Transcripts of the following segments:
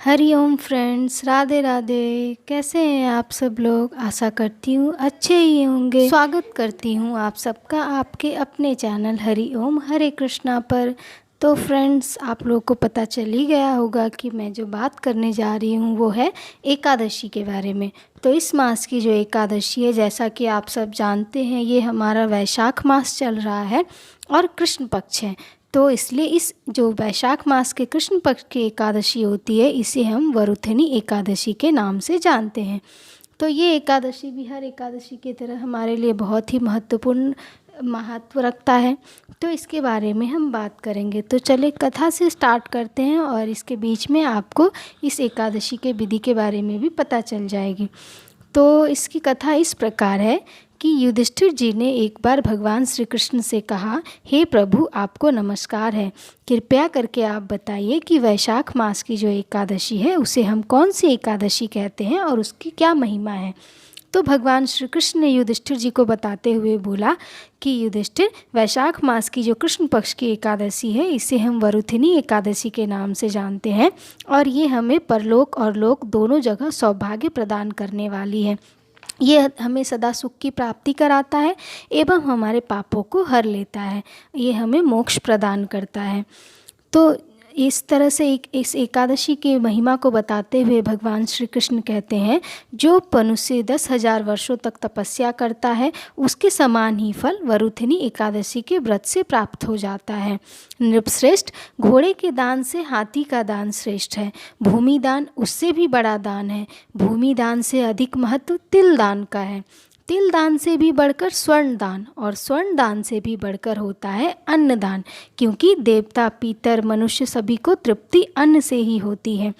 हरि ओम friends, Radhe Radhe. कैसे हैं आप सब लोग? आशा करती हूँ अच्छे ही होंगे। स्वागत करती हूँ आप सबका आपके अपने चैनल हरि ओम हरे कृष्णा पर। तो फ्रेंड्स, आप लोगों को पता चल ही गया होगा कि मैं जो बात करने जा रही हूँ वो है एकादशी के बारे में। तो इस मास की जो एकादशी है, जैसा कि आप सब जानते हैं, ये हमारा वैशाख मास चल रहा है और कृष्ण पक्ष है। तो इसलिए इस जो वैशाख मास के कृष्ण पक्ष की एकादशी होती है, इसे हम वरुथिनी एकादशी के नाम से जानते हैं। तो ये एकादशी भी हर एकादशी की तरह हमारे लिए बहुत ही महत्वपूर्ण महत्व रखता है। तो इसके बारे में हम बात करेंगे। तो चलिए कथा से स्टार्ट करते हैं और इसके बीच में आपको इस एकादशी के विधि के बारे में भी पता चल जाएगी। तो इसकी कथा इस प्रकार है कि युधिष्ठिर जी ने एक बार भगवान श्री कृष्ण से कहा, हे प्रभु, आपको नमस्कार है। कृपया करके आप बताइए कि वैशाख मास की जो एकादशी है उसे हम कौन सी एकादशी कहते हैं और उसकी क्या महिमा है। तो भगवान श्री कृष्ण ने युधिष्ठिर जी को बताते हुए बोला कि युधिष्ठिर, वैशाख मास की जो कृष्ण पक्ष की एकादशी है इसे हम वरुथिनी एकादशी के नाम से जानते हैं और ये हमें परलोक और लोक दोनों जगह सौभाग्य प्रदान करने वाली है। ये हमें सदा सुख की प्राप्ति कराता है एवं हमारे पापों को हर लेता है। ये हमें मोक्ष प्रदान करता है। तो इस तरह से इस एकादशी के महिमा को बताते हुए भगवान श्री कृष्ण कहते हैं, जो मनुष्य 10,000 वर्षों तक तपस्या करता है उसके समान ही फल वरुथिनी एकादशी के व्रत से प्राप्त हो जाता है। नृपश्रेष्ठ, घोड़े के दान से हाथी का दान श्रेष्ठ है। भूमि दान उससे भी बड़ा दान है। भूमि दान से अधिक महत्व तिल दान का है। तिल दान से भी बढ़कर स्वर्ण दान और स्वर्ण दान से भी बढ़कर होता है अन्न दान, क्योंकि देवता, पितर, मनुष्य सभी को तृप्ति अन्न से ही होती है।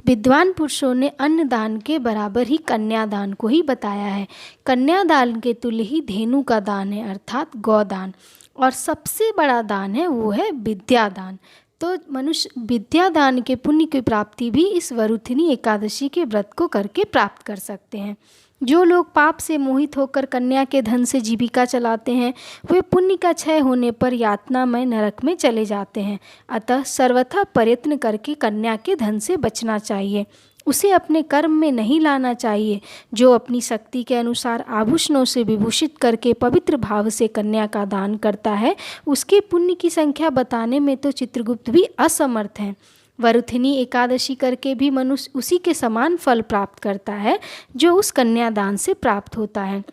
विद्वान पुरुषों ने अन्न दान के बराबर ही कन्यादान को ही बताया है। कन्यादान के तुल्य ही धेनु का दान है, अर्थात गौदान। और सबसे बड़ा दान है वो है विद्यादान। तो मनुष्य विद्यादान के पुण्य की प्राप्ति भी इस वरुथिनी एकादशी के व्रत को करके प्राप्त कर सकते हैं। जो लोग पाप से मोहित होकर कन्या के धन से जीविका चलाते हैं, वे पुण्य का क्षय होने पर यातनामय नरक में चले जाते हैं। अतः सर्वथा प्रयत्न करके कन्या के धन से बचना चाहिए। उसे अपने कर्म में नहीं लाना चाहिए। जो अपनी शक्ति के अनुसार आभूषणों से विभूषित करके पवित्र भाव से कन्या का दान करता है, उसके पुण्य की संख्या बताने में तो चित्रगुप्त भी असमर्थ हैं। वरुथिनी एकादशी करके भी मनुष्य उसी के समान फल प्राप्त करता है जो उस कन्यादान से प्राप्त होता है।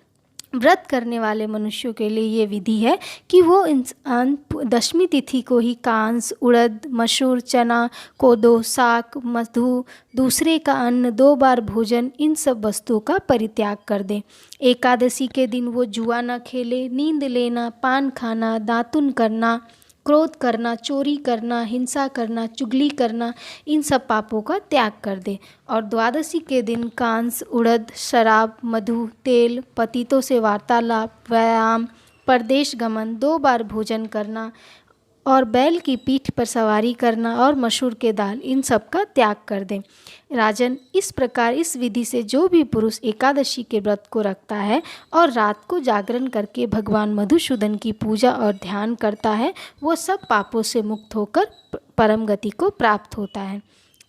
व्रत करने वाले मनुष्यों के लिए ये विधि है कि वो इंसान दशमी तिथि को ही कांस, उड़द, मसूर, चना, कोदो, साग, मधु, दूसरे का अन्न, 2 बार भोजन, इन सब वस्तुओं का परित्याग कर दें। एकादशी के दिन वो जुआ न खेले, नींद लेना, पान खाना, दातुन करना, क्रोध करना, चोरी करना, हिंसा करना, चुगली करना, इन सब पापों का त्याग कर दे। और द्वादशी के दिन कांस, उड़द, शराब, मधु, तेल, पतितों से वार्तालाप, व्यायाम, परदेश गमन, 2 बार भोजन करना और बैल की पीठ पर सवारी करना और मसूर के दाल, इन सब का त्याग कर दें। राजन, इस प्रकार इस विधि से जो भी पुरुष एकादशी के व्रत को रखता है और रात को जागरण करके भगवान मधुसूदन की पूजा और ध्यान करता है, वो सब पापों से मुक्त होकर परम गति को प्राप्त होता है।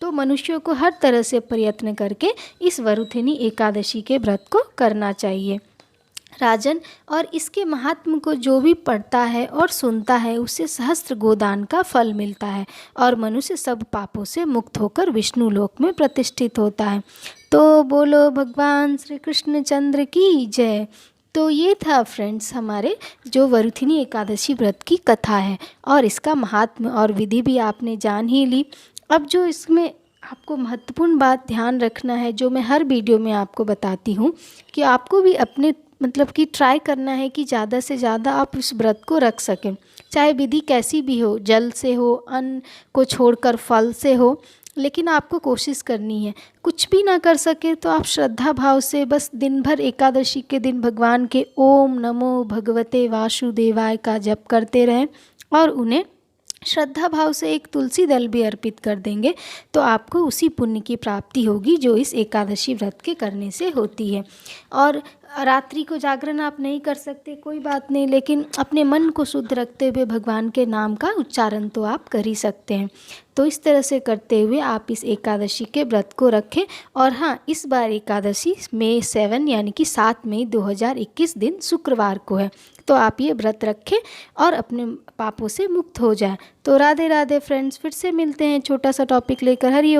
तो मनुष्यों को हर तरह से प्रयत्न करके इस वरुथिनी एकादशी के व्रत को करना चाहिए राजन। और इसके महात्म को जो भी पढ़ता है और सुनता है उसे सहस्त्र गोदान का फल मिलता है और मनुष्य सब पापों से मुक्त होकर विष्णु लोक में प्रतिष्ठित होता है। तो बोलो भगवान श्री कृष्ण चंद्र की जय। तो ये था फ्रेंड्स हमारे जो वरुथिनी एकादशी व्रत की कथा है और इसका महात्म और विधि भी आपने जान ही ली। अब जो इसमें आपको महत्वपूर्ण बात ध्यान रखना है, जो मैं हर वीडियो में आपको बताती हूँ, कि आपको भी अपने कि ट्राई करना है कि ज़्यादा से ज़्यादा आप इस व्रत को रख सकें, चाहे विधि कैसी भी हो, जल से हो, अन्न को छोड़कर फल से हो, लेकिन आपको कोशिश करनी है। कुछ भी ना कर सके तो आप श्रद्धा भाव से बस दिन भर एकादशी के दिन भगवान के ओम नमो भगवते वासुदेवाय का जप करते रहें और उन्हें श्रद्धा भाव से एक तुलसी दल भी अर्पित कर देंगे तो आपको उसी पुण्य की प्राप्ति होगी जो इस एकादशी व्रत के करने से होती है। और रात्रि को जागरण आप नहीं कर सकते कोई बात नहीं, लेकिन अपने मन को शुद्ध रखते हुए भगवान के नाम का उच्चारण तो आप कर ही सकते हैं। तो इस तरह से करते हुए आप इस एकादशी के व्रत को रखें। और हाँ, इस बार एकादशी मई 7 यानी कि 7 मई 2021 दिन शुक्रवार को है। तो आप ये व्रत रखें और अपने पापों से मुक्त हो जाए। तो राधे राधे फ्रेंड्स, फिर से मिलते हैं छोटा सा टॉपिक लेकर। हरि ओम।